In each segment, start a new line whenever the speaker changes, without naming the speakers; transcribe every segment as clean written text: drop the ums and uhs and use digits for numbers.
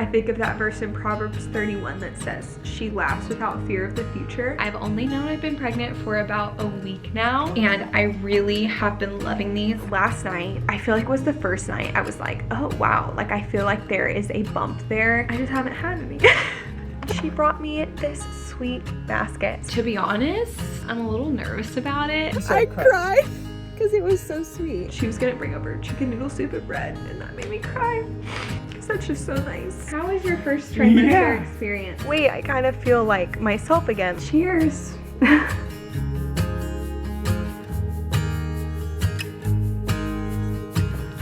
I think of that verse in Proverbs 31 that says, she laughs without fear of the future. I've only known I've been pregnant for about a week now, and I really have been loving these. Last night, I feel like was the first night I was like, oh wow, like I feel like there is a bump there. I just haven't had any. She brought me this sweet basket. To be honest, I'm a little nervous about it.
I cried because it was so sweet.
She was gonna bring over chicken noodle soup and bread, and that made me cry. That's just so nice. How was your first trimester experience? Wait, I kind of feel like myself again. Cheers.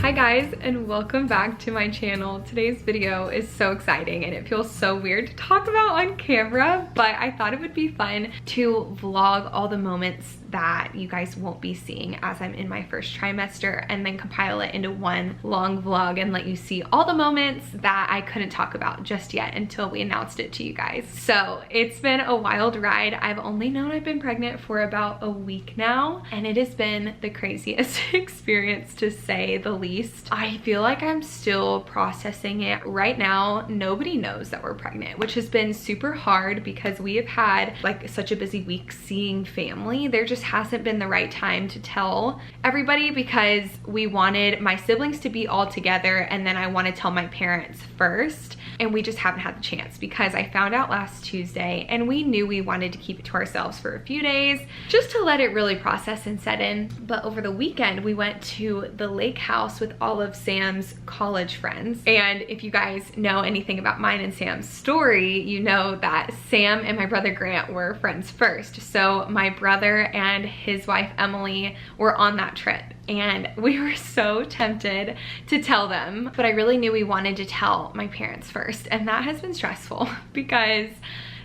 Hi guys, and welcome back to my channel. Today's video is so exciting and it feels so weird to talk about on camera, but I thought it would be fun to vlog all the moments that you guys won't be seeing as I'm in my first trimester, and then compile it into one long vlog and let you see all the moments that I couldn't talk about just yet until we announced it to you guys. So it's been a wild ride. I've only known I've been pregnant for about a week now, and it has been the craziest experience to say the least. I feel like I'm still processing it right now. Nobody knows that we're pregnant, which has been super hard because we have had like such a busy week seeing family. There just hasn't been the right time to tell everybody because we wanted my siblings to be all together, and then I want to tell my parents first, and we just haven't had the chance because I found out last Tuesday and we knew we wanted to keep it to ourselves for a few days just to let it really process and set in. But over the weekend we went to the lake house with all of Sam's college friends, and if you guys know anything about mine and Sam's story, you know that Sam and my brother Grant were friends first. So my brother and his wife Emily were on that trip, and we were so tempted to tell them, but I really knew we wanted to tell my parents first, and that has been stressful because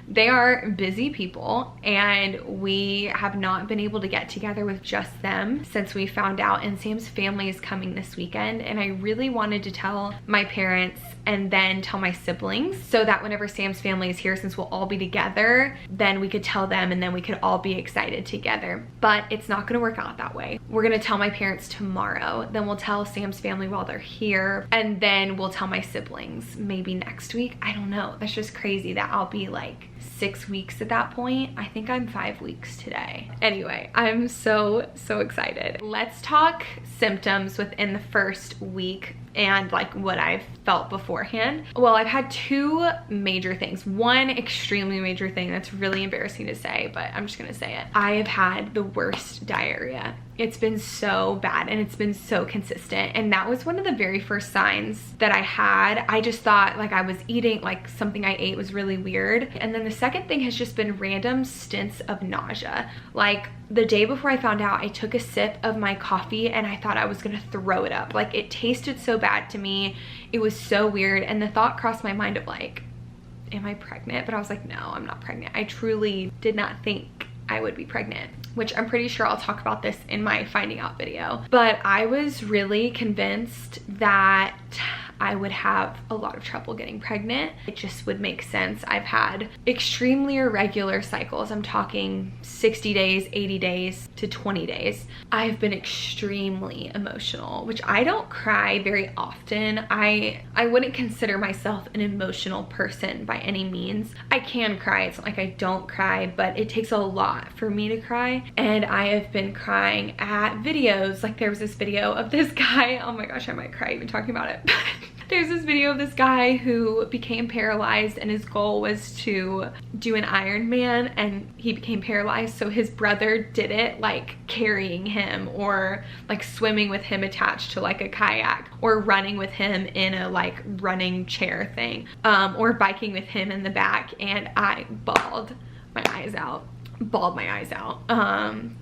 they are busy people and we have not been able to get together with just them since we found out, and Sam's family is coming this weekend, and I really wanted to tell my parents and then tell my siblings so that whenever Sam's family is here, since we'll all be together, then we could tell them and then we could all be excited together. But it's not gonna work out that way. We're gonna tell my parents tomorrow, then we'll tell Sam's family while they're here, and then we'll tell my siblings maybe next week. I don't know. That's just crazy that I'll be like 6 weeks at that point. I think I'm 5 weeks today. Anyway, I'm so excited. Let's talk symptoms within the first week and like what I've felt beforehand. Well, I've had two major things. One extremely major thing that's really embarrassing to say, but I'm just gonna say it. I have had the worst diarrhea. It's been so bad and it's been so consistent, and that was one of the very first signs that I had. I just thought like I was eating, like something I ate was really weird. And then the second thing has just been random stints of nausea. Like the day before I found out, I took a sip of my coffee and I thought I was gonna throw it up. Like it tasted so bad to me. It was so weird, and the thought crossed my mind of like, am I pregnant? But I was like, no, I'm not pregnant. I truly did not think I would be pregnant, which I'm pretty sure I'll talk about this in my finding out video. But I was really convinced that I would have a lot of trouble getting pregnant. It just would make sense. I've had extremely irregular cycles. I'm talking 60 days, 80 days to 20 days. I've been extremely emotional, which I don't cry very often. I wouldn't consider myself an emotional person by any means. I can cry. It's not like I don't cry, but it takes a lot for me to cry. And I have been crying at videos. Like there was this video of this guy. Oh my gosh, I might cry even talking about it. There's this video of this guy who became paralyzed, and his goal was to do an Ironman, and he became paralyzed, so his brother did it like carrying him, or like swimming with him attached to like a kayak, or running with him in a like running chair thing, or biking with him in the back, and I bawled my eyes out.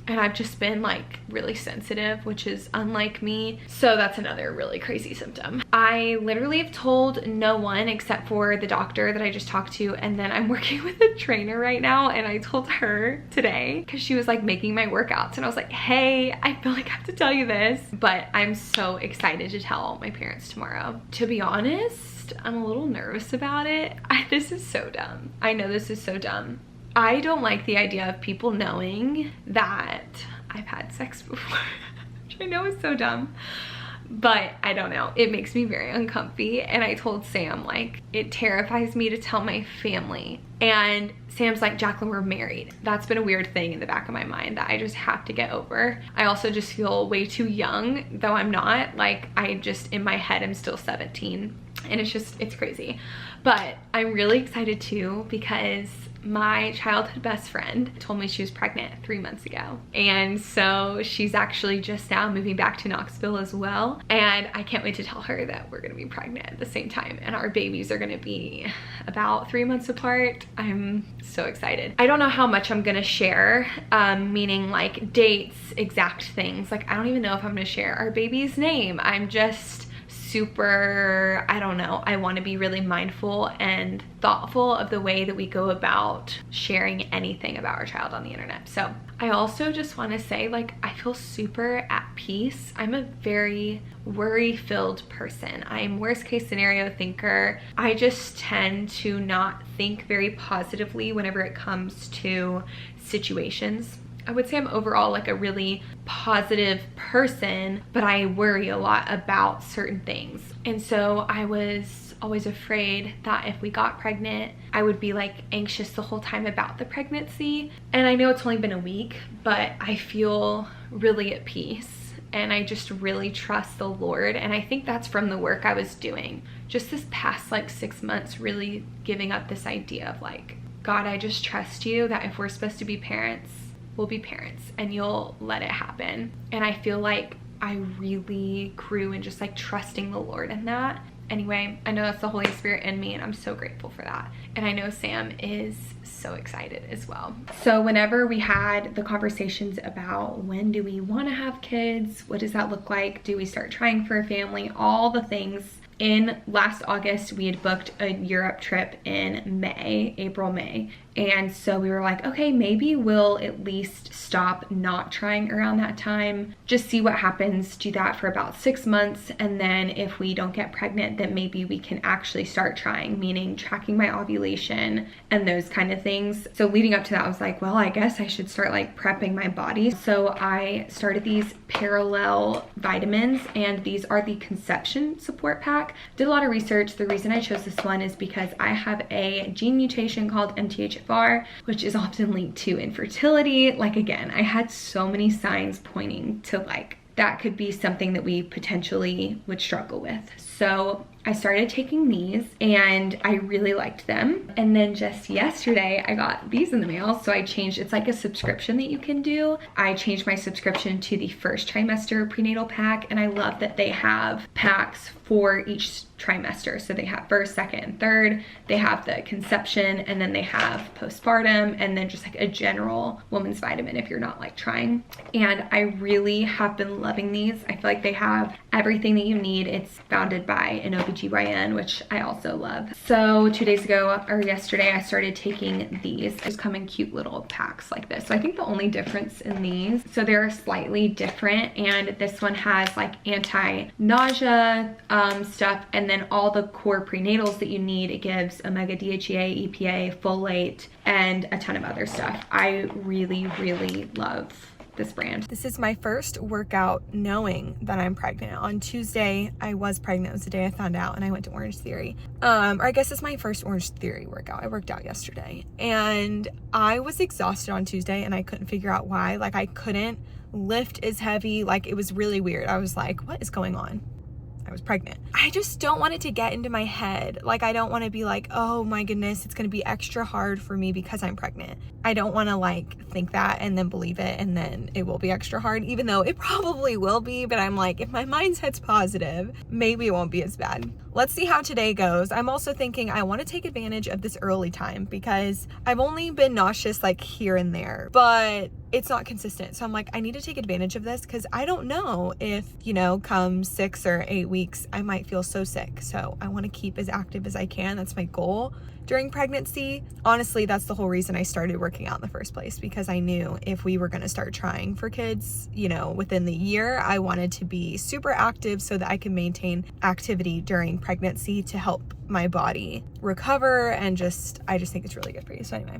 And I've just been like really sensitive, which is unlike me. So that's another really crazy symptom. I literally have told no one except for the doctor that I just talked to, and then I'm working with a trainer right now, and I told her today because she was like making my workouts, and I was like, hey, I feel like I have to tell you this. But I'm so excited to tell my parents tomorrow. To be honest, I'm a little nervous about it. This is so dumb. I know this is so dumb. I don't like the idea of people knowing that I've had sex before, which I know is so dumb. but I don't know, it makes me very uncomfy. And I told Sam, like, it terrifies me to tell my family. And Sam's like, Jaclyn, we're married. That's been a weird thing in the back of my mind that I just have to get over. I also just feel way too young, though I'm not. Like, I just, in my head, I'm still 17. And it's crazy. But I'm really excited too, because my childhood best friend told me she was pregnant 3 months ago. And so she's actually just now moving back to Knoxville as well. And I can't wait to tell her that we're gonna be pregnant at the same time. And our babies are gonna be about 3 months apart. I'm so excited. I don't know how much I'm gonna share, meaning like dates, exact things. Like, I don't even know if I'm gonna share our baby's name. I'm just super, I don't know, I want to be really mindful and thoughtful of the way that we go about sharing anything about our child on the internet. So I also just want to say, like, I feel super at peace. I'm a very worry-filled person. I'm worst case scenario thinker. I just tend to not think very positively whenever it comes to situations. I would say I'm overall like a really positive person, but I worry a lot about certain things. And so I was always afraid that if we got pregnant, I would be like anxious the whole time about the pregnancy. And I know it's only been a week, but I feel really at peace. And I just really trust the Lord. And I think that's from the work I was doing. Just this past like 6 months, really giving up this idea of like, God, I just trust you that if we're supposed to be parents, we'll be parents and you'll let it happen. And I feel like I really grew in just like trusting the Lord in that. Anyway, I know that's the Holy Spirit in me and I'm so grateful for that. And I know Sam is so excited as well. So whenever we had the conversations about when do we want to have kids, what does that look like? Do we start trying for a family? All the things. In last August, we had booked a Europe trip in May, April, May. And so we were like, okay, maybe we'll at least stop not trying around that time. Just see what happens, do that for about 6 months. And then if we don't get pregnant, then maybe we can actually start trying, meaning tracking my ovulation and those kind of things. So leading up to that, I was like, well, I guess I should start like prepping my body. So I started these parallel vitamins, and these are the conception support pack. Did a lot of research. The reason I chose this one is because I have a gene mutation called MTHFR, which is often linked to infertility. Like, again, I had so many signs pointing to like that could be something that we potentially would struggle with. So I started taking these and I really liked them. And then just yesterday I got these in the mail. So I changed, it's like a subscription that you can do. I changed my subscription to the first trimester prenatal pack, and I love that they have packs for each trimester. So they have first, second, and third. They have the conception, and then they have postpartum, and then just like a general woman's vitamin if you're not like trying. And I really have been loving these. I feel like they have everything that you need. It's founded by an OBGYN, which I also love. So 2 days ago or yesterday, I started taking these. They just come in cute little packs like this. So I think the only difference in these, so they're slightly different, and this one has like anti-nausea stuff, and then all the core prenatals that you need. It gives omega DHEA, EPA, folate, and a ton of other stuff. I really, really love this brand. This is my first workout knowing that I'm pregnant. On Tuesday, I was pregnant. It was the day I found out, and I went to Orange Theory. Or I guess it's my first Orange Theory workout. I worked out yesterday, and I was exhausted on Tuesday, and I couldn't figure out why. Like, I couldn't lift as heavy. Like, it was really weird. I was like, what is going on? I was pregnant. I just don't want it to get into my head. Like, I don't want to be like, oh my goodness, it's going to be extra hard for me because I'm pregnant. I don't want to like think that and then believe it, and then it will be extra hard, even though it probably will be. But I'm like, if my mindset's positive, maybe it won't be as bad. Let's see how today goes. I'm also thinking I want to take advantage of this early time because I've only been nauseous like here and there, but it's not consistent. So I'm like, I need to take advantage of this because I don't know if, you know, come 6 or 8 weeks, I might feel so sick. So I want to keep as active as I can. That's my goal during pregnancy. Honestly, that's the whole reason I started working out in the first place, because I knew if we were going to start trying for kids, you know, within the year, I wanted to be super active so that I can maintain activity during pregnancy to help my body recover. And I just think it's really good for you. So anyway,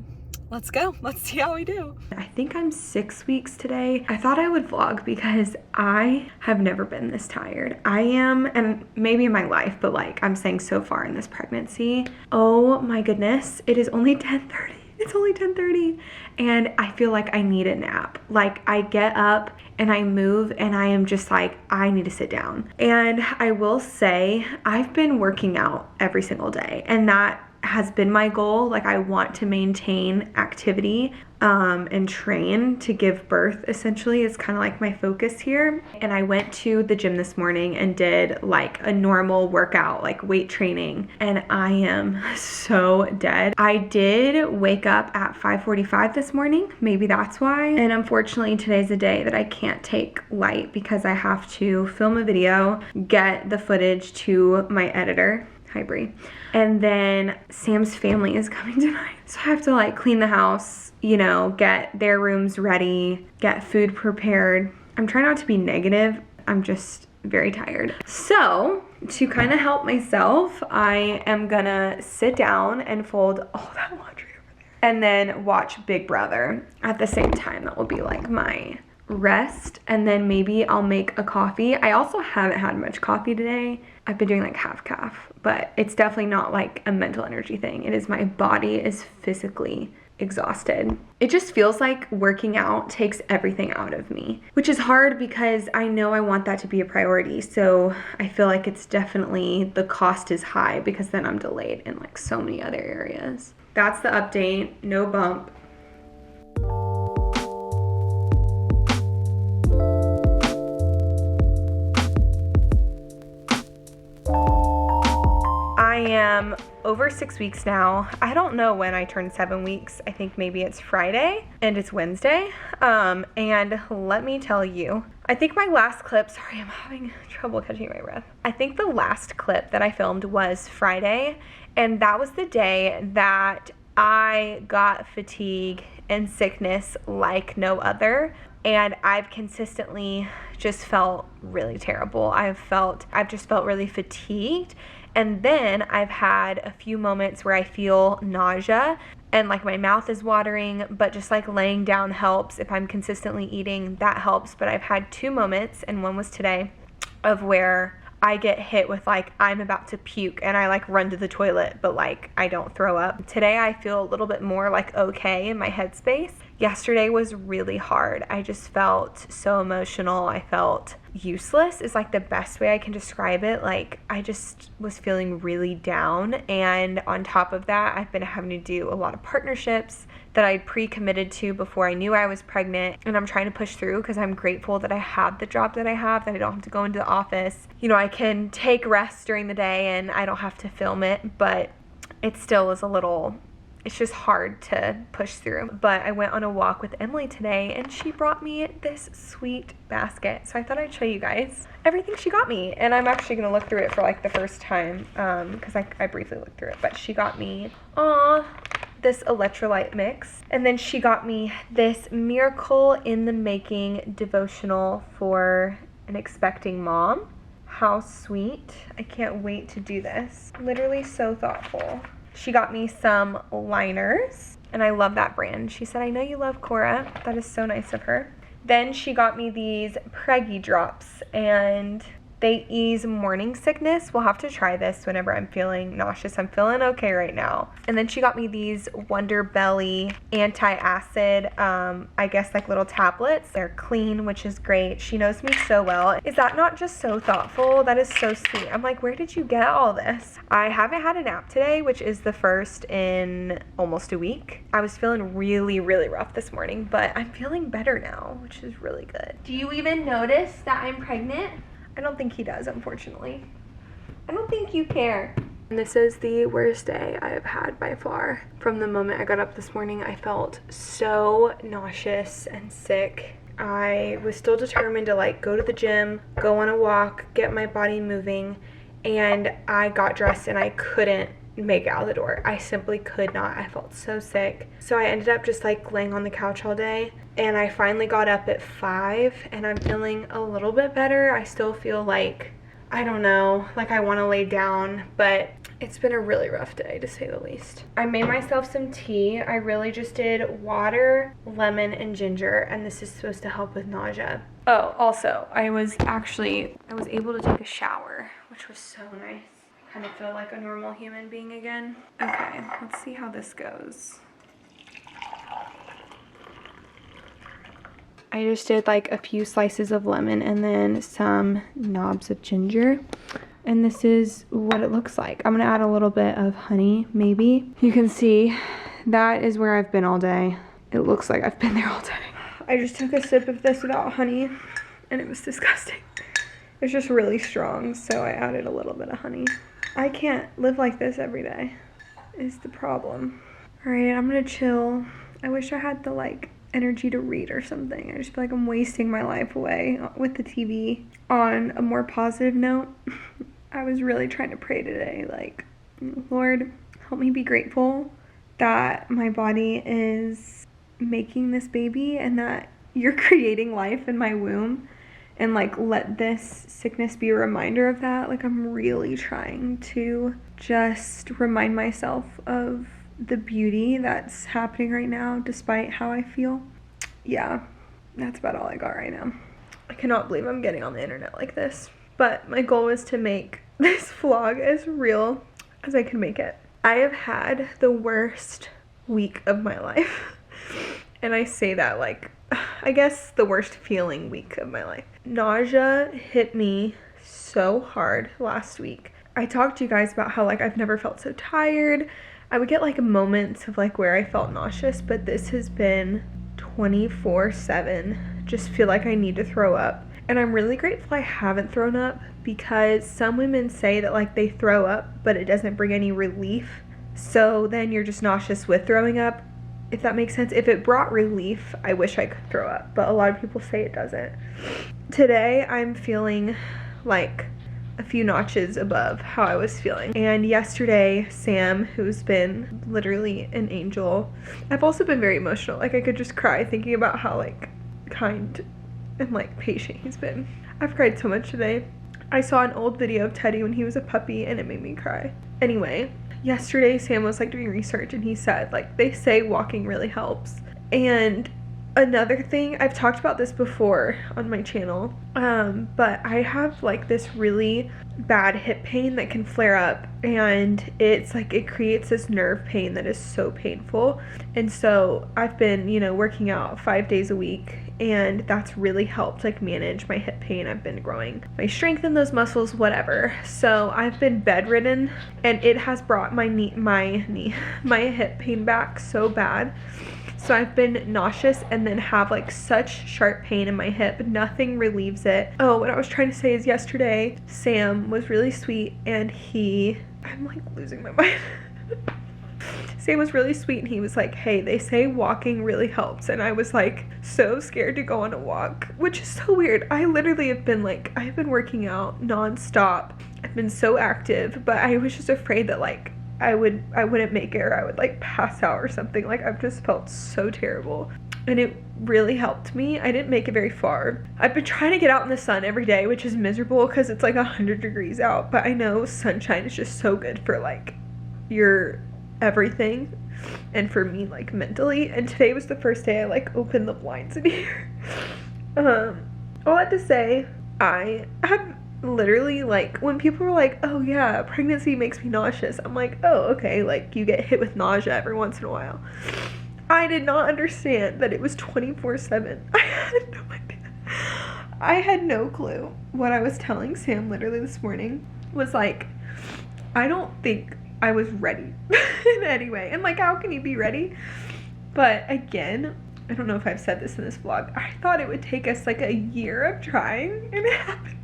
let's go. Let's see how we do.
I think I'm 6 weeks today. I thought I would vlog because I have never been this tired. I am, and maybe in my life, but like I'm saying so far in this pregnancy. Oh my goodness, it is only 10:30. It's only 10:30 and I feel like I need a nap. Like I get up and I move and I am just like, I need to sit down. And I will say I've been working out every single day, and that has been my goal. Like I want to maintain activity and train to give birth, essentially. It's kind of like my focus here. And I went to the gym this morning and did like a normal workout, like weight training, and I am so dead. I did wake up at 5:45 this morning, maybe that's why. And unfortunately today's a day that I can't take light because I have to film a video, get the footage to my editor. Hi, Brie. And then Sam's family is coming tonight. So I have to like clean the house, you know, get their rooms ready, get food prepared. I'm trying not to be negative. I'm just very tired. So to kind of help myself, I am gonna sit down and fold all that laundry over there and then watch Big Brother at the same time. That will be like my rest, and then maybe I'll make a coffee. I also haven't had much coffee today. I've been doing like half calf, but it's definitely not like a mental energy thing. It is my body is physically exhausted. It just feels like working out takes everything out of me, which is hard because I know I want that to be a priority. So I feel like it's definitely, the cost is high because then I'm delayed in like so many other areas. That's the update. No bump. I am over 6 weeks now. I don't know when I turned 7 weeks. I think maybe it's Friday and it's Wednesday. And let me tell you, I think my last clip, sorry, I'm having trouble catching my breath. I think the last clip that I filmed was Friday, and that was the day that I got fatigue and sickness like no other. And I've consistently just felt really terrible. I've just felt really fatigued. And then I've had a few moments where I feel nausea and like my mouth is watering, but just like laying down helps. If I'm consistently eating, that helps. But I've had 2 moments, and one was today, of where I get hit with like I'm about to puke and I like run to the toilet, but like I don't throw up. Today I feel a little bit more like okay in my headspace. Yesterday was really hard. I just felt so emotional. I felt useless is like the best way I can describe it. Like I just was feeling really down, and on top of that I've been having to do a lot of partnerships that I pre-committed to before I knew I was pregnant, and I'm trying to push through because I'm grateful that I have the job that I have, that I don't have to go into the office. You know, I can take rest during the day and I don't have to film it, but it still is a little, it's just hard to push through. But I went on a walk with Emily today and she brought me this sweet basket. So I thought I'd show you guys everything she got me. And I'm actually going to look through it for like the first time because I briefly looked through it. But she got me, this electrolyte mix. And then she got me this Miracle in the Making devotional for an expecting mom. How sweet. I can't wait to do this. Literally so thoughtful. She got me some liners, and I love that brand. She said, I know you love Cora. That is so nice of her. Then she got me these Preggy drops, and they ease morning sickness. We'll have to try this whenever I'm feeling nauseous. I'm feeling okay right now. And then she got me these Wonder Belly anti-acid, I guess like little tablets. They're clean, which is great. She knows me so well. Is that not just so thoughtful? That is so sweet. I'm like, where did you get all this? I haven't had a nap today, which is the first in almost a week. I was feeling really, really rough this morning, but I'm feeling better now, which is really good. Do you even notice that I'm pregnant? I don't think he does, unfortunately. I don't think you care. And this is the worst day I have had by far. From the moment I got up this morning, I felt so nauseous and sick. I was still determined to like go to the gym, go on a walk, get my body moving, and I got dressed and I couldn't make it out the door. I simply could not. I felt so sick. So I ended up just like laying on the couch all day, and I finally got up at 5 and I'm feeling a little bit better. I still feel like I don't know, like I want to lay down, but it's been a really rough day to say the least. I made myself some tea. I really just did water, lemon, and ginger, and this is supposed to help with nausea. Oh, also, I was able to take a shower, which was so nice. I kind of feel like a normal human being again. Okay, let's see how this goes. I just did like a few slices of lemon and then some knobs of ginger. And this is what it looks like. I'm gonna add a little bit of honey, maybe. You can see that is where I've been all day. It looks like I've been there all day. I just took a sip of this without honey and it was disgusting. It's just really strong, so I added a little bit of honey. I can't live like this every day, is the problem. All right, I'm gonna chill. I wish I had the like energy to read or something. I just feel like I'm wasting my life away with the TV. On a more positive note, I was really trying to pray today, like, Lord, help me be grateful that my body is making this baby and that you're creating life in my womb, and like let this sickness be a reminder of that. Like I'm really trying to just remind myself of the beauty that's happening right now despite how I feel. Yeah, that's about all I got right now. I cannot believe I'm getting on the internet like this, but my goal was to make this vlog as real as I can make it. I have had the worst week of my life, and I say that like, I guess the worst feeling week of my life. Nausea hit me so hard last week. I talked to you guys about how like I've never felt so tired. I would get like moments of like where I felt nauseous, but this has been 24/7. Just feel like I need to throw up. And I'm really grateful I haven't thrown up, because some women say that like they throw up but it doesn't bring any relief, so then you're just nauseous with throwing up, if that makes sense. If it brought relief, I wish I could throw up, but a lot of people say it doesn't. Today I'm feeling like a few notches above how I was feeling. And yesterday, Sam, who's been literally an angel, I've also been very emotional. Like I could just cry thinking about how like kind and like patient he's been. I've cried so much today. I saw an old video of Teddy when he was a puppy and it made me cry. Anyway, yesterday Sam was like doing research and he said like they say walking really helps. And another thing, I've talked about this before on my channel, but I have like this really bad hip pain that can flare up, and it's like it creates this nerve pain that is so painful. And so I've been, you know, working out 5 days a week, and that's really helped like manage my hip pain. I've been growing my strength in those muscles, whatever. So I've been bedridden, and it has brought my hip pain back so bad. So I've been nauseous and then have like such sharp pain in my hip. Nothing relieves it. Oh, what I was trying to say is yesterday, Sam was really sweet and I'm like losing my mind. Sam was really sweet and he was like, hey, they say walking really helps. And I was like so scared to go on a walk, which is so weird. I literally have been like, I've been working out nonstop. I've been so active, but I was just afraid that like I wouldn't make it, or I would like pass out or something. Like I've just felt so terrible, and it really helped me. I didn't make it very far. I've been trying to get out in the sun every day, which is miserable because it's like 100 degrees out, but I know sunshine is just so good for like your everything, and for me like mentally. And today was the first day I like opened the blinds in here. All that to say, I have literally like, when people were like, oh yeah, pregnancy makes me nauseous, I'm like, oh okay, like you get hit with nausea every once in a while. I did not understand that it was 24/7. I had no idea. I had no clue. What I was telling Sam literally this morning was like, I don't think I was ready in any way. And like, how can you be ready? But again, I don't know if I've said this in this vlog, I thought it would take us like a year of trying, and it happened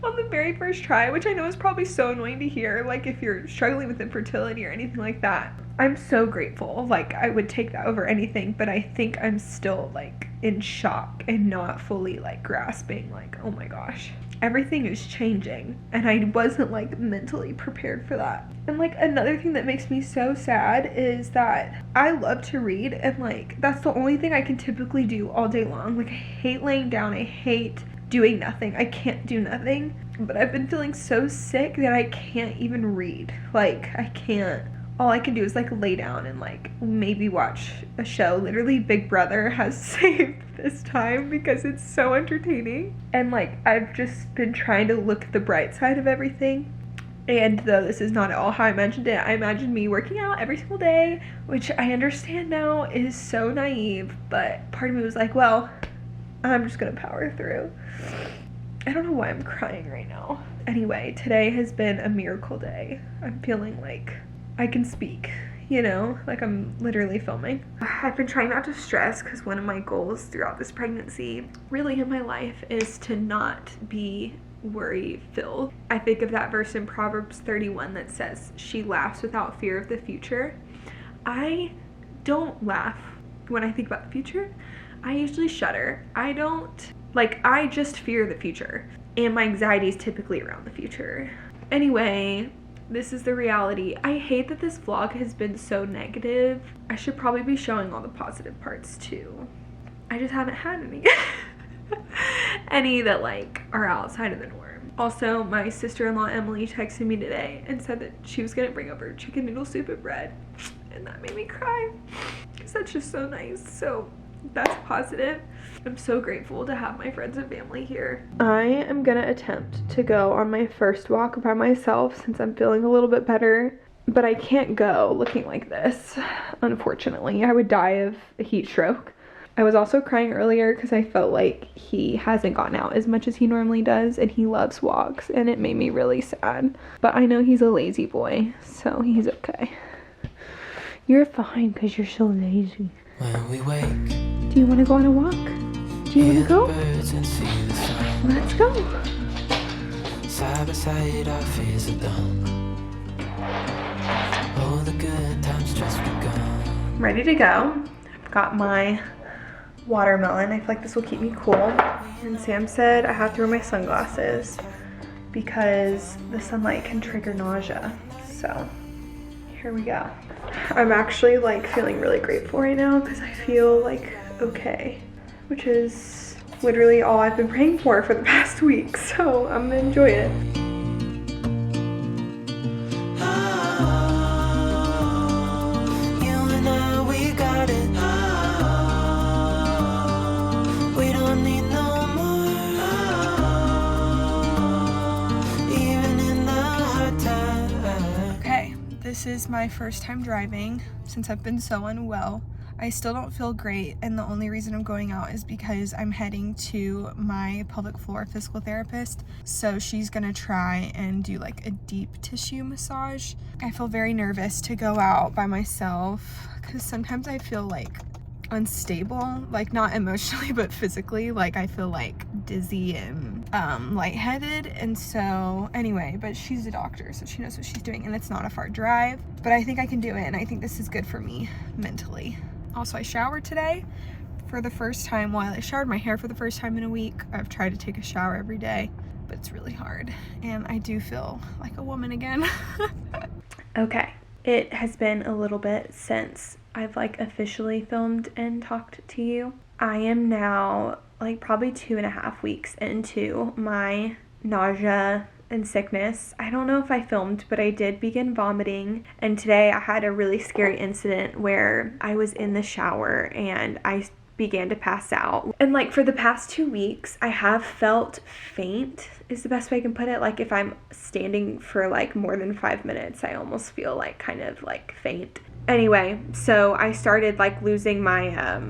on the very first try, which I know is probably so annoying to hear, like if you're struggling with infertility or anything like that. I'm so grateful, like I would take that over anything, but I think I'm still like in shock and not fully like grasping like, oh my gosh, everything is changing, and I wasn't like mentally prepared for that. And like another thing that makes me so sad is that I love to read, and like that's the only thing I can typically do all day long. Like I hate laying down, I hate doing nothing. I can't do nothing. but I've been feeling so sick that I can't even read. Like, I can't. All I can do is like lay down and like maybe watch a show. Literally Big Brother has saved this time because it's so entertaining. And like, I've just been trying to look at the bright side of everything. And though this is not at all how I imagined it, I imagined me working out every single day, which I understand now is so naive, but part of me was like, well, I'm just gonna power through. I don't know why I'm crying right now. Anyway, today has been a miracle day. I'm feeling like I can speak, you know, like I'm literally filming. I've been trying not to stress because one of my goals throughout this pregnancy really in my life is to not be worry filled. I think of that verse in Proverbs 31 that says, she laughs without fear of the future. I don't laugh when I think about the future. I usually shudder. I just fear the future. And my anxiety is typically around the future. Anyway, this is the reality. I hate that this vlog has been so negative. I should probably be showing all the positive parts too. I just haven't had any. Any that like are outside of the norm. Also, my sister-in-law Emily texted me today and said that she was gonna bring over chicken noodle soup and bread. And that made me cry because that's just so nice. So that's positive. I'm so grateful to have my friends and family here. I am gonna attempt to go on my first walk by myself since I'm feeling a little bit better, but I can't go looking like this, unfortunately. I would die of a heat stroke. I was also crying earlier because I felt like he hasn't gotten out as much as he normally does, and he loves walks, and it made me really sad. But I know he's a lazy boy, so he's okay. You're fine because you're so lazy.
When we wake,
do you want to go on a walk? Do you want to go? Let's go.
Side by side, our fears are done. All the good times just begun.
Ready to go. I've got my watermelon. I feel like this will keep me cool. And Sam said I have to wear my sunglasses because the sunlight can trigger nausea. So here we go. I'm actually like feeling really grateful right now because I feel like okay, which is literally all I've been praying for the past week. So I'm gonna enjoy it. This is my first time driving since I've been so unwell. I still don't feel great, and the only reason I'm going out is because I'm heading to my pelvic floor physical therapist. So she's gonna try and do like a deep tissue massage. I feel very nervous to go out by myself because sometimes I feel like unstable, like not emotionally but physically. Like I feel like dizzy and lightheaded, and so anyway, but she's a doctor so she knows what she's doing, and it's not a far drive, but I think I can do it, and I think this is good for me mentally. Also, I showered today for the first time. While I showered my hair for the first time in a week. I've tried to take a shower every day, but it's really hard, and I do feel like a woman again. Okay, it has been a little bit since I've like officially filmed and talked to you. I am now like probably 2.5 weeks into my nausea and sickness. I don't know if I filmed, but I did begin vomiting, and today I had a really scary incident where I was in the shower and I began to pass out. And like for the past 2 weeks I have felt faint is the best way I can put it. Like if I'm standing for like more than 5 minutes, I almost feel like kind of like faint. Anyway, so I started like losing my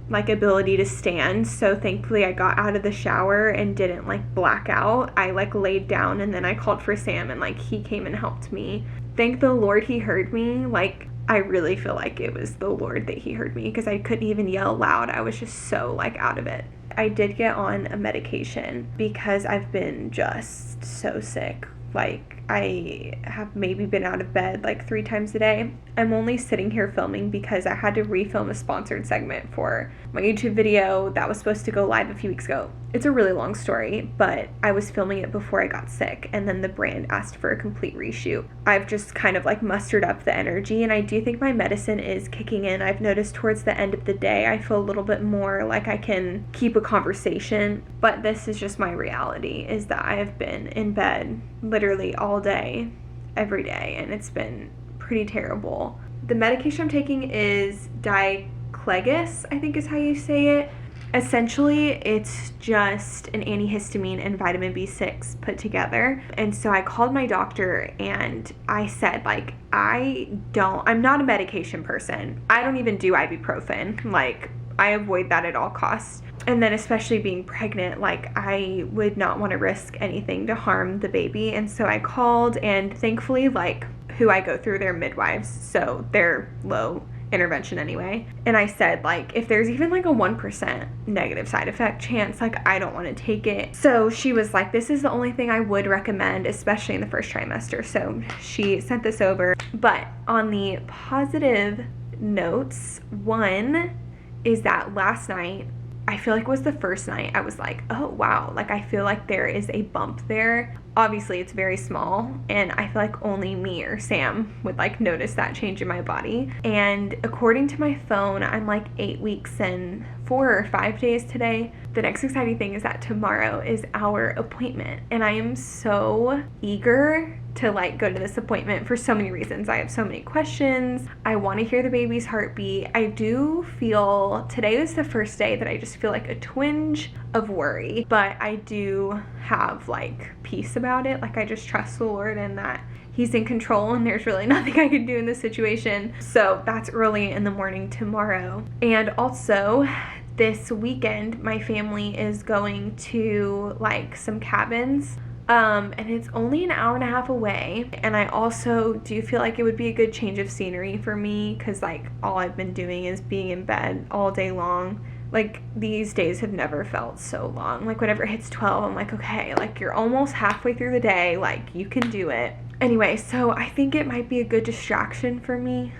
like ability to stand. So thankfully I got out of the shower and didn't like black out. I like laid down, and then I called for Sam, and like he came and helped me. Thank the Lord he heard me. Like I really feel like it was the Lord that he heard me because I couldn't even yell loud. I was just so like out of it. I did get on a medication because I've been just so sick. Like I have maybe been out of bed like 3 times a day. I'm only sitting here filming because I had to refilm a sponsored segment for my YouTube video that was supposed to go live a few weeks ago. It's a really long story, but I was filming it before I got sick, and then the brand asked for a complete reshoot. I've just kind of like mustered up the energy, and I do think my medicine is kicking in. I've noticed towards the end of the day I feel a little bit more like I can keep a conversation, but this is just my reality, is that I have been in bed literally all day, every day, and it's been pretty terrible. The medication I'm taking is Jaclyn, I think is how you say it. Essentially, it's just an antihistamine and vitamin B6 put together. And so I called my doctor and I said, like, I'm not a medication person. I don't even do ibuprofen. Like, I avoid that at all costs. And then especially being pregnant, like, I would not want to risk anything to harm the baby. And so I called, and thankfully, like, who I go through, they're midwives, so they're low intervention anyway. And I said, like, if there's even like a 1% negative side effect chance, like, I don't want to take it. So she was like, this is the only thing I would recommend, especially in the first trimester. So she sent this over. But on the positive notes, one is that last night, I feel like it was the first night I was like, oh wow, like, I feel like there is a bump there. Obviously it's very small, and I feel like only me or Sam would like notice that change in my body. And according to my phone, I'm like 8 weeks and 4 or 5 days today. The next exciting thing is that tomorrow is our appointment, and I am so eager to like go to this appointment for so many reasons. I have so many questions. I want to hear the baby's heartbeat. I do feel today was the first day that I just feel like a twinge of worry, but I do have like peace about it. Like, I just trust the Lord and that He's in control, and there's really nothing I can do in this situation. So that's early in the morning tomorrow. And also this weekend, my family is going to like some cabins. And it's only an hour and a half away. And I also do feel like it would be a good change of scenery for me, because like all I've been doing is being in bed all day long. Like, these days have never felt so long. Like, whenever it hits 12, I'm like, okay, like, you're almost halfway through the day. Like, you can do it. Anyway, so I think it might be a good distraction for me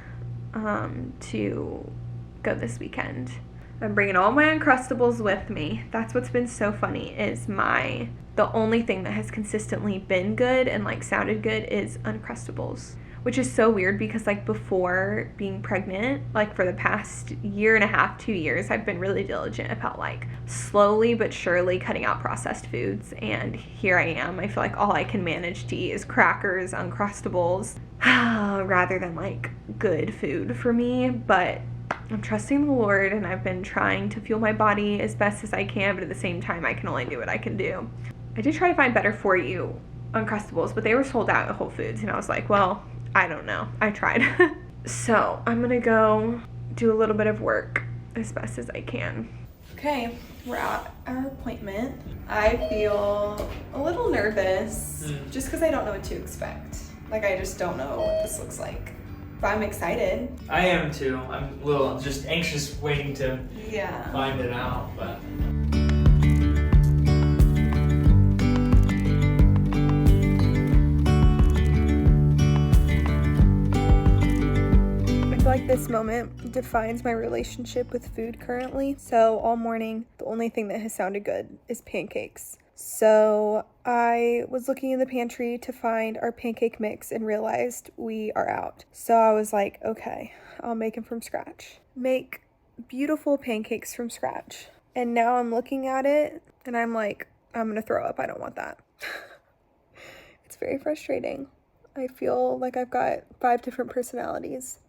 to go this weekend. I'm bringing all my Uncrustables with me. That's what's been so funny, is the only thing that has consistently been good and like sounded good is Uncrustables, which is so weird because like before being pregnant, like for the past year and a half, 2 years, I've been really diligent about like slowly but surely cutting out processed foods. And here I am. I feel like all I can manage to eat is crackers, Uncrustables, rather than like good food for me. But I'm trusting the Lord, and I've been trying to fuel my body as best as I can, but at the same time, I can only do what I can do. I did try to find better for you Uncrustables, but they were sold out at Whole Foods, and I was like, well, I don't know. I tried. So I'm gonna go do a little bit of work as best as I can. Okay, we're at our appointment. I feel a little nervous just because I don't know what to expect. Like, I just don't know what this looks like. But I'm excited.
I am too. I'm a little just anxious waiting to find it out, but...
Like, this moment defines my relationship with food currently. So all morning, the only thing that has sounded good is pancakes. So I was looking in the pantry to find our pancake mix and realized we are out. So I was like, okay, I'll make them from scratch. Make beautiful pancakes from scratch. And now I'm looking at it and I'm like, I'm gonna throw up. I don't want that. It's very frustrating. I feel like I've got 5 different personalities,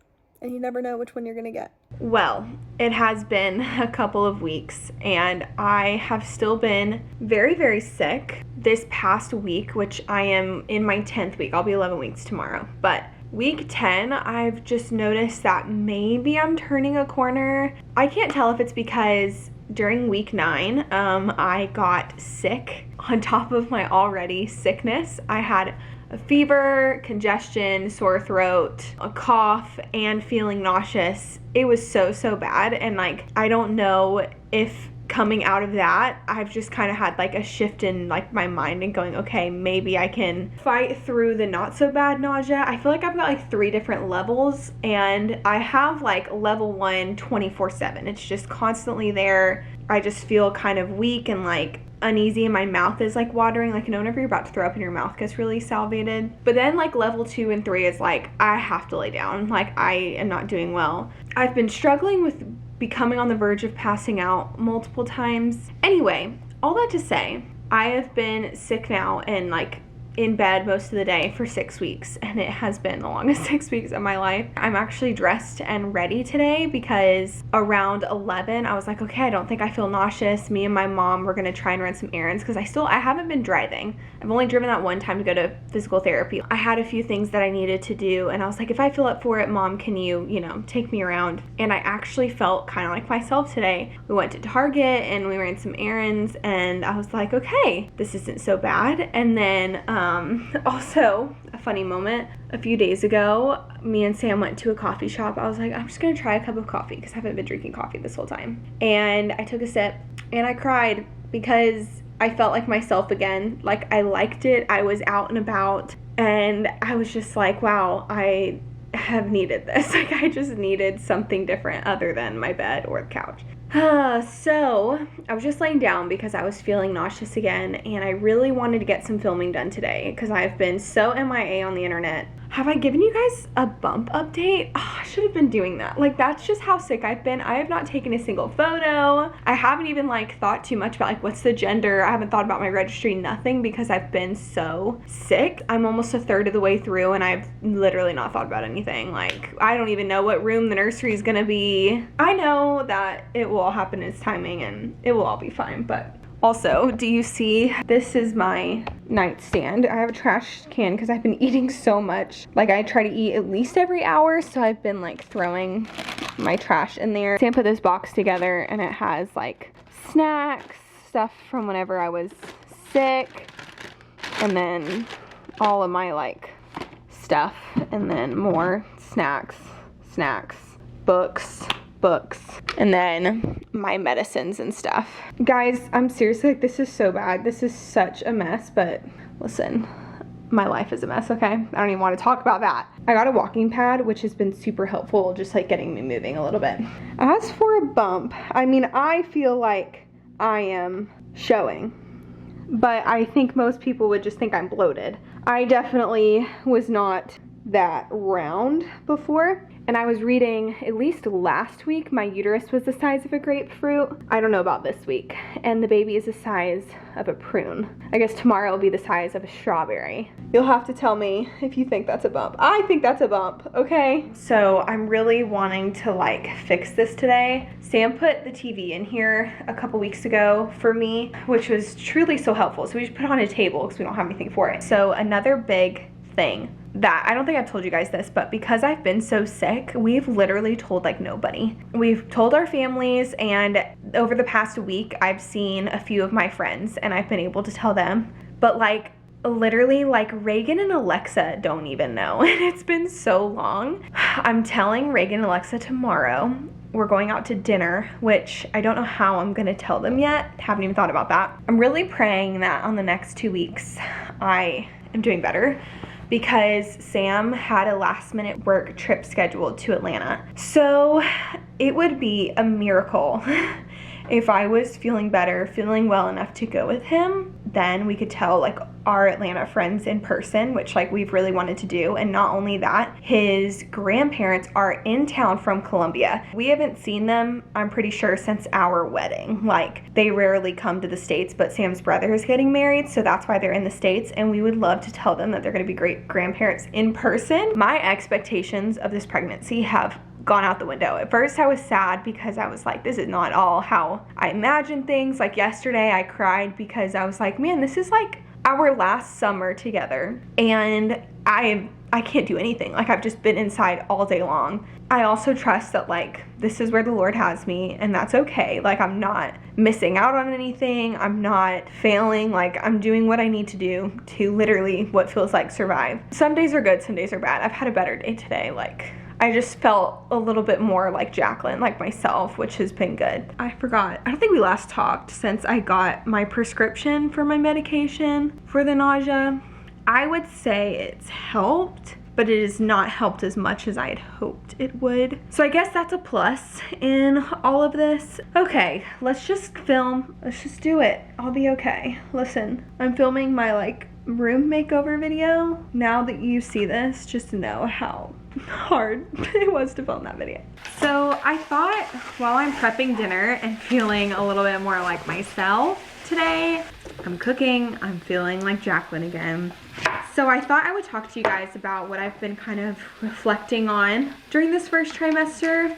and you never know which one you're gonna get.
Well, it has been a couple of weeks, and I have still been very, very sick this past week, which I am in my 10th week. I'll be 11 weeks tomorrow. But week 10, I've just noticed that maybe I'm turning a corner. I can't tell if it's because during week 9, I got sick on top of my already sickness. I had a fever, congestion, sore throat, a cough, and feeling nauseous. It was so bad, and like, I don't know if
coming out of that, I've just kind of had like a shift in like my mind and going, okay, maybe I can fight through the not so bad nausea. I feel like I've got like 3 different levels, and I have like level 1 24/7. It's just constantly there. I just feel kind of weak and like uneasy, and my mouth is like watering, like, you know, whenever you're about to throw up and your mouth gets really salivated. But then like level 2 and 3 is like, I have to lay down, like I am not doing well. I've been struggling with becoming on the verge of passing out multiple times. Anyway, all that to say, I have been sick now and like in bed most of the day for 6 weeks, and it has been the longest 6 weeks of my life. I'm actually dressed and ready today because around 11 I was like, okay, I don't think I feel nauseous. Me and my mom were gonna try and run some errands because I haven't been driving. I've only driven that one time to go to physical therapy. I had a few things that I needed to do, and I was like, if I feel up for it, Mom, can you know, take me around? And I actually felt kind of like myself today. We went to Target and we ran some errands, and I was like, okay, this isn't so bad. And then also a funny moment, a few days ago, me and Sam went to a coffee shop. I was like, I'm just gonna try a cup of coffee because I haven't been drinking coffee this whole time. And I took a sip and I cried because I felt like myself again. Like, I liked it. I was out and about, and I was just like, wow, I have needed this. Like, I just needed something different other than my bed or the couch. So I was just laying down because I was feeling nauseous again, and I really wanted to get some filming done today because I've been so MIA on the internet. Have I given you guys a bump update? Oh, I should have been doing that. Like, that's just how sick I've been. I have not taken a single photo. I haven't even like thought too much about like what's the gender. I haven't thought about my registry, nothing, because I've been so sick. I'm almost a third of the way through and I've literally not thought about anything. Like, I don't even know what room the nursery is gonna be. I know that it will all happen in its timing and it will all be fine, but also, do you see, this is my nightstand. I have a trash can because I've been eating so much. Like, I try to eat at least every hour, so I've been like throwing my trash in there. Sam put this box together and it has like snacks, stuff from whenever I was sick, and then all of my like stuff, and then more snacks, books, and then my medicines and stuff. Guys, I'm seriously like, this is so bad. This is such a mess, but listen, my life is a mess, okay? I don't even want to talk about that. I got a walking pad, which has been super helpful, just like getting me moving a little bit. As for a bump, I mean, I feel like I am showing, but I think most people would just think I'm bloated. I definitely was not that round before. And I was reading, at least last week, my uterus was the size of a grapefruit. I don't know about this week. And the baby is the size of a prune. I guess tomorrow will be the size of a strawberry. You'll have to tell me if you think that's a bump. I think that's a bump, okay? So I'm really wanting to like fix this today. Sam put the TV in here a couple weeks ago for me, which was truly so helpful. So we just put it on a table because we don't have anything for it. So another big thing that I don't think I've told you guys this, but because I've been so sick, we've literally told like nobody. We've told our families, and over the past week I've seen a few of my friends and I've been able to tell them, but like literally like Reagan and Alexa don't even know. And it's been so long. I'm telling Reagan and Alexa tomorrow. We're going out to dinner, which I don't know how I'm gonna tell them yet. Haven't even thought about that. I'm really praying that on the next 2 weeks I am doing better, because Sam had a last minute work trip scheduled to Atlanta. So it would be a miracle if I was feeling better, feeling well enough to go with him. Then we could tell like our Atlanta friends in person, which like we've really wanted to do. And not only that, his grandparents are in town from Colombia. We haven't seen them, I'm pretty sure, since our wedding. Like, they rarely come to the States, but Sam's brother is getting married, so that's why they're in the States, and we would love to tell them that they're gonna be great grandparents in person. My expectations of this pregnancy have gone out the window. At first I was sad because I was like, this is not all how I imagined things. Like yesterday I cried because I was like, man, this is like our last summer together and I can't do anything. Like, I've just been inside all day long. I also trust that like this is where the Lord has me, and that's okay. Like, I'm not missing out on anything. I'm not failing. Like, I'm doing what I need to do to literally what feels like survive. Some days are good, some days are bad. I've had a better day today. Like, I just felt a little bit more like Jaclyn, like myself, which has been good. I forgot. I don't think we last talked since I got my prescription for my medication for the nausea. I would say it's helped, but it has not helped as much as I had hoped it would. So I guess that's a plus in all of this. Okay, let's just film. Let's just do it. I'll be okay. Listen, I'm filming my like room makeover video. Now that you see this, just to know how hard it was to film that video. So I thought while I'm prepping dinner and feeling a little bit more like myself today, I'm cooking, I'm feeling like Jaclyn again. So I thought I would talk to you guys about what I've been kind of reflecting on during this first trimester.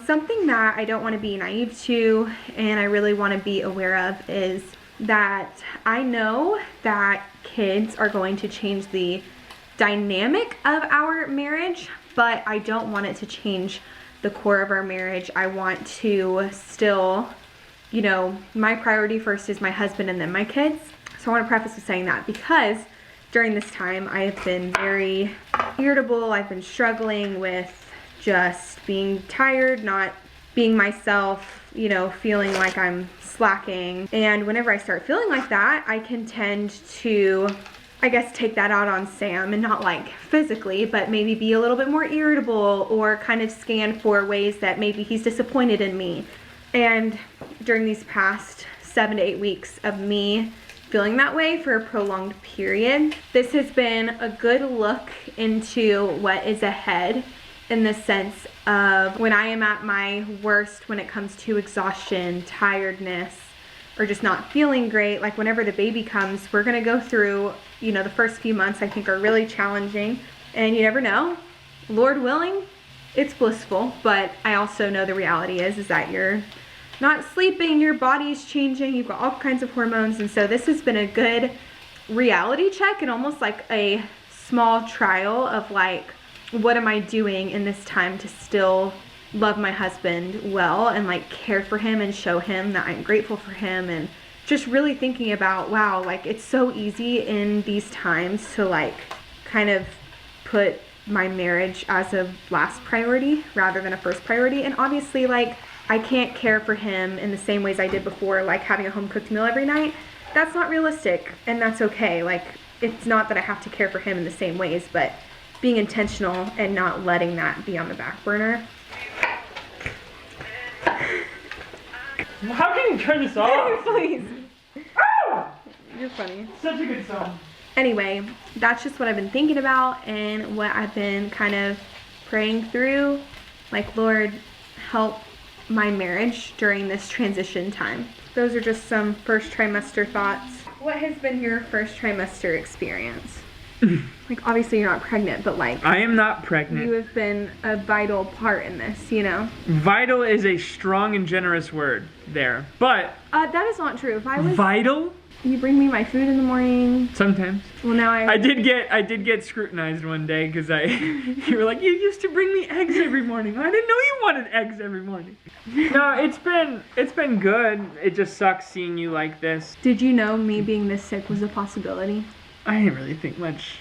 Something that I don't want to be naive to and I really want to be aware of is that I know that kids are going to change the dynamic of our marriage, but I don't want it to change the core of our marriage. I want to still, you know, my priority first is my husband and then my kids. So I want to preface with saying that because during this time I have been very irritable. I've been struggling with just being tired, not being myself, you know, feeling like I'm slacking. And whenever I start feeling like that, I can tend to, I guess, take that out on Sam, and not like physically, but maybe be a little bit more irritable or kind of scan for ways that maybe he's disappointed in me. And during these past 7 to 8 weeks of me feeling that way for a prolonged period, this has been a good look into what is ahead in the sense of when I am at my worst when it comes to exhaustion, tiredness, or just not feeling great. Like whenever the baby comes, we're gonna go through, you know, the first few months I think are really challenging, and you never know, Lord willing, it's blissful. But I also know the reality is that you're not sleeping, your body's changing, you've got all kinds of hormones. And so this has been a good reality check and almost like a small trial of like, what am I doing in this time to still love my husband well and like care for him and show him that I'm grateful for him. And just really thinking about, wow, like it's so easy in these times to like kind of put my marriage as a last priority rather than a first priority. And obviously like I can't care for him in the same ways I did before, like having a home cooked meal every night. That's not realistic, and that's okay. Like it's not that I have to care for him in the same ways, but being intentional and not letting that be on the back burner.
How can you turn this off?
Please.
Oh!
You're funny.
Such a good song.
Anyway, that's just what I've been thinking about and what I've been kind of praying through. Like, Lord, help my marriage during this transition time. Those are just some first trimester thoughts. What has been your first trimester experience? Like, obviously you're not pregnant, but like,
I am not pregnant.
you have been a vital part in this, you know?
Vital is a strong and generous word there, but
That is not true. If I was,
vital?
you bring me my food in the morning.
Sometimes.
Well, now
I did get scrutinized one day because you were like, you used to bring me eggs every morning. I didn't know you wanted eggs every morning. No, it's been good. It just sucks seeing you like this.
Did you know me being this sick was a possibility?
I didn't really think much.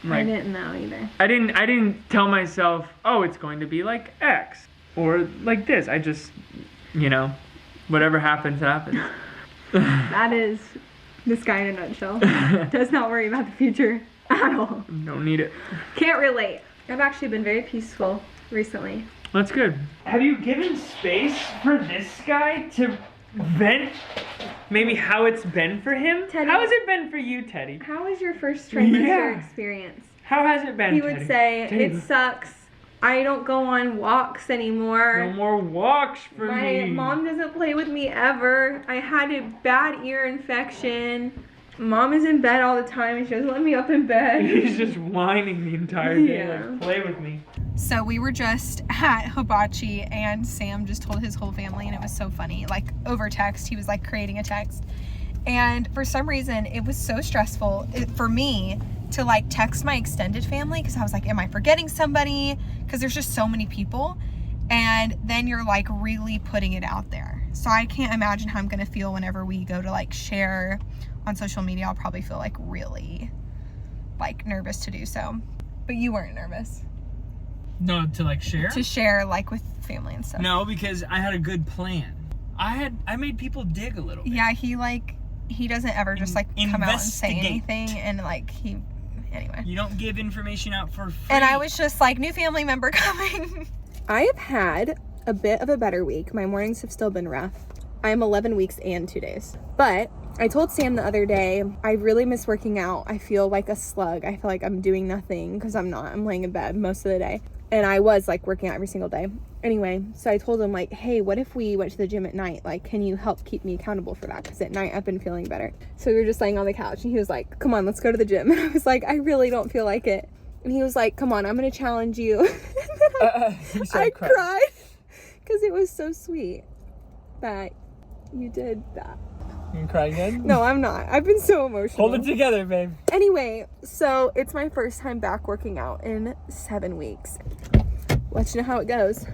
I didn't know either.
I didn't tell myself, oh, it's going to be like X or like this. I just, you know, whatever happens, happens.
That is this guy in a nutshell. Does not worry about the future at all.
Don't need it.
Can't relate. I've actually been very peaceful recently.
That's good.
Have you given space for this guy to vent maybe how it's been for him?
Teddy.
How has it been for you, Teddy?
How was your first trimester
Yeah.
experience?
How has it been,
He
Teddy?
would say,
Teddy.
it sucks. I don't go on walks anymore.
No more walks for
My
me.
mom doesn't play with me ever. I had a bad ear infection. Mom is in bed all the time and she doesn't let me up in bed.
He's just whining the entire day.
Yeah.
Like, play with me.
So we were just at Hibachi and Sam just told his whole family, and it was so funny. Like over text, he was like creating a text. And for some reason, it was so stressful for me to like text my extended family because I was like, am I forgetting somebody? Because there's just so many people. And then you're like really putting it out there. So I can't imagine how I'm going to feel whenever we go to like share on social media. I'll probably feel like really like nervous to do so. But you weren't nervous.
No, to like share?
To share like with family and stuff.
No, because I had a good plan. I made people dig a little bit.
Yeah, he doesn't ever just like come out and say anything, and like anyway.
You don't give information out for free.
And I was just like, new family member coming. I have had a bit of a better week. My mornings have still been rough. I'm 11 weeks and 2 days. But I told Sam the other day, I really miss working out. I feel like a slug. I feel like I'm doing nothing, because I'm not. I'm laying in bed most of the day. And I was like working out every single day. Anyway, so I told him like, hey, what if we went to the gym at night? Like, can you help keep me accountable for that? Because at night I've been feeling better. So we were just laying on the couch and he was like, come on, let's go to the gym. And I was like, I really don't feel like it. And he was like, come on, I'm going to challenge you. I cried because it was so sweet that you did that.
You cry again?
No, I'm not. I've been so emotional.
Hold it together, babe.
Anyway, so it's my first time back working out in 7 weeks. Let you know how it goes.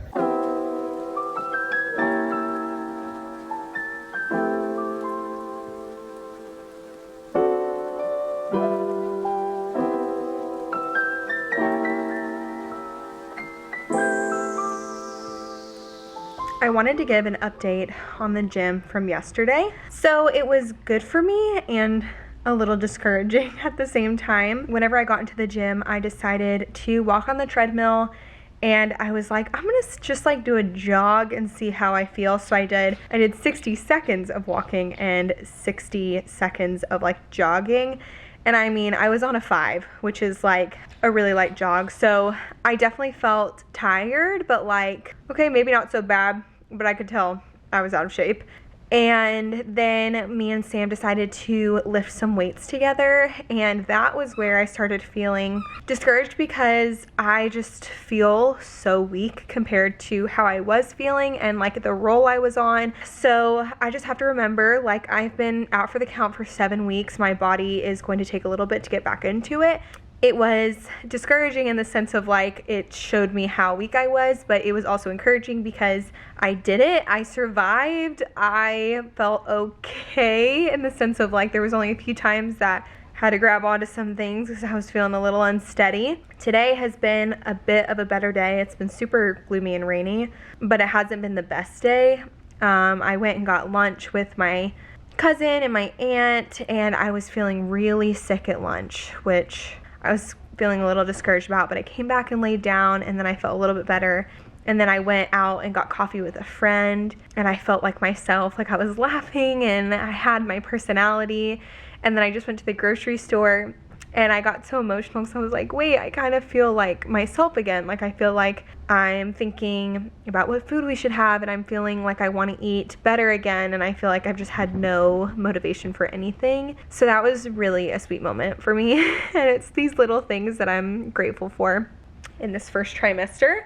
I wanted to give an update on the gym from yesterday. So it was good for me and a little discouraging at the same time. Whenever I got into the gym, I decided to walk on the treadmill, and I was like, I'm gonna just like do a jog and see how I feel. So I did 60 seconds of walking and 60 seconds of like jogging. And I mean, I was on a 5, which is like a really light jog. So I definitely felt tired, but like, okay, maybe not so bad, but I could tell I was out of shape. And then me and Sam decided to lift some weights together, and that was where I started feeling discouraged, because I just feel so weak compared to how I was feeling and like the role I was on. So I just have to remember, like, I've been out for the count for 7 weeks. My body is going to take a little bit to get back into it. It was discouraging in the sense of like, it showed me how weak I was, but it was also encouraging because I did it. I survived. I felt okay in the sense of like, there was only a few times that I had to grab onto some things because I was feeling a little unsteady. Today has been a bit of a better day. It's been super gloomy and rainy, but it hasn't been the best day. I went and got lunch with my cousin and my aunt, and I was feeling really sick at lunch, which I was feeling a little discouraged about, but I came back and laid down, and then I felt a little bit better. And then I went out and got coffee with a friend, and I felt like myself, like I was laughing and I had my personality. And then I just went to the grocery store, and I got so emotional because I was like, wait, I kind of feel like myself again. Like, I feel like I'm thinking about what food we should have, and I'm feeling like I want to eat better again, and I feel like I've just had no motivation for anything. So that was really a sweet moment for me. And it's these little things that I'm grateful for in this first trimester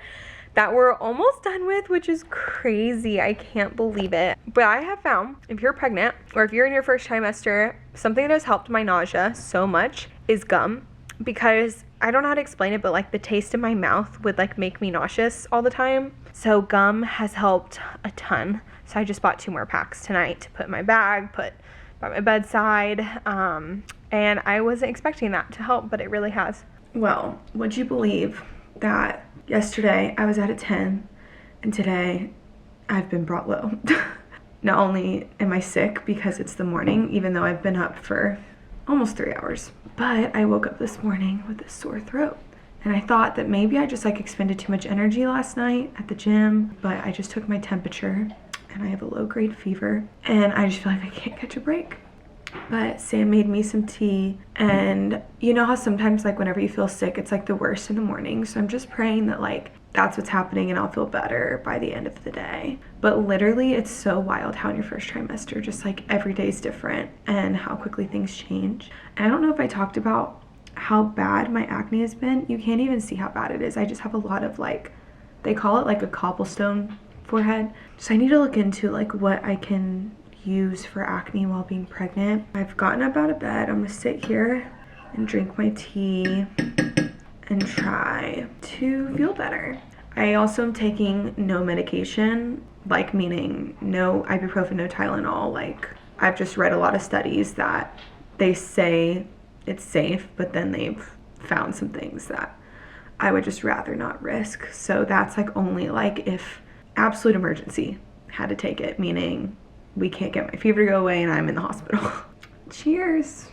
that we're almost done with, which is crazy. I can't believe it. But I have found, if you're pregnant or if you're in your first trimester, something that has helped my nausea so much is gum, because I don't know how to explain it, but like the taste in my mouth would like make me nauseous all the time. So gum has helped a ton. So I just bought 2 more packs tonight to put in my bag, put by my bedside. And I wasn't expecting that to help, but it really has. Well, would you believe that yesterday I was at a 10, and today I've been brought low. Not only am I sick because it's the morning, even though I've been up for almost 3 hours, but I woke up this morning with a sore throat. And I thought that maybe I just like expended too much energy last night at the gym, but I just took my temperature and I have a low-grade fever, and I just feel like I can't catch a break. But Sam made me some tea, and you know how sometimes like whenever you feel sick, it's like the worst in the morning. So I'm just praying that like that's what's happening and I'll feel better by the end of the day. But literally, it's so wild how in your first trimester, just like every day is different and how quickly things change. And I don't know if I talked about how bad my acne has been. You can't even see how bad it is. I just have a lot of like, they call it like a cobblestone forehead. So I need to look into like what I can use for acne while being pregnant. I've gotten up out of bed. I'm gonna sit here and drink my tea and try to feel better. I also am taking no medication, like meaning no ibuprofen, no Tylenol. Like, I've just read a lot of studies that they say it's safe, but then they've found some things that I would just rather not risk. So that's like only like if absolute emergency had to take it, meaning we can't get my fever to go away and I'm in the hospital. Cheers.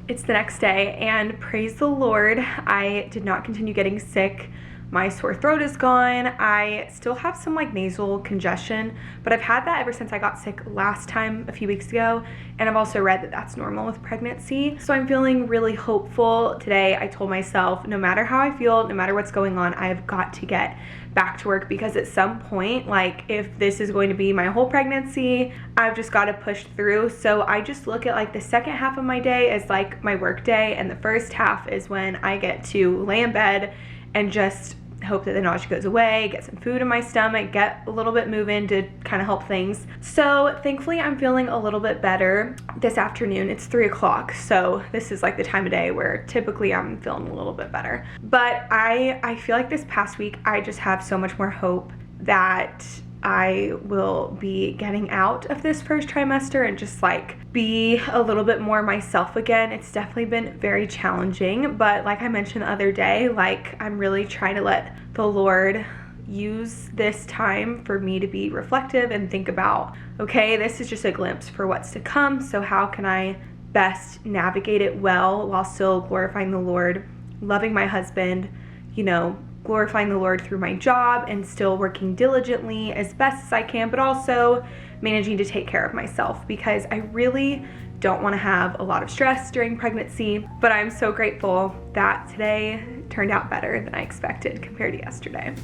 It's the next day and praise the Lord, I did not continue getting sick. My sore throat is gone. I still have some like nasal congestion, but I've had that ever since I got sick last time a few weeks ago. And I've also read that that's normal with pregnancy. So I'm feeling really hopeful today. I told myself, no matter how I feel, no matter what's going on, I've got to get back to work, because at some point, like if this is going to be my whole pregnancy, I've just got to push through. So I just look at like the second half of my day as like my work day, and the first half is when I get to lay in bed and just hope that the nausea goes away, get some food in my stomach, get a little bit moving to kind of help things. So thankfully I'm feeling a little bit better this afternoon. It's 3 o'clock, so this is like the time of day where typically I'm feeling a little bit better. But I feel like this past week I just have so much more hope that I will be getting out of this first trimester and just like be a little bit more myself again. It's definitely been very challenging, but like I mentioned the other day, like I'm really trying to let the Lord use this time for me to be reflective and think about, okay, this is just a glimpse for what's to come. So how can I best navigate it well while still glorifying the Lord, loving my husband, you know, glorifying the Lord through my job and still working diligently as best as I can, but also managing to take care of myself, because I really don't want to have a lot of stress during pregnancy. But I'm so grateful that today turned out better than I expected compared to yesterday.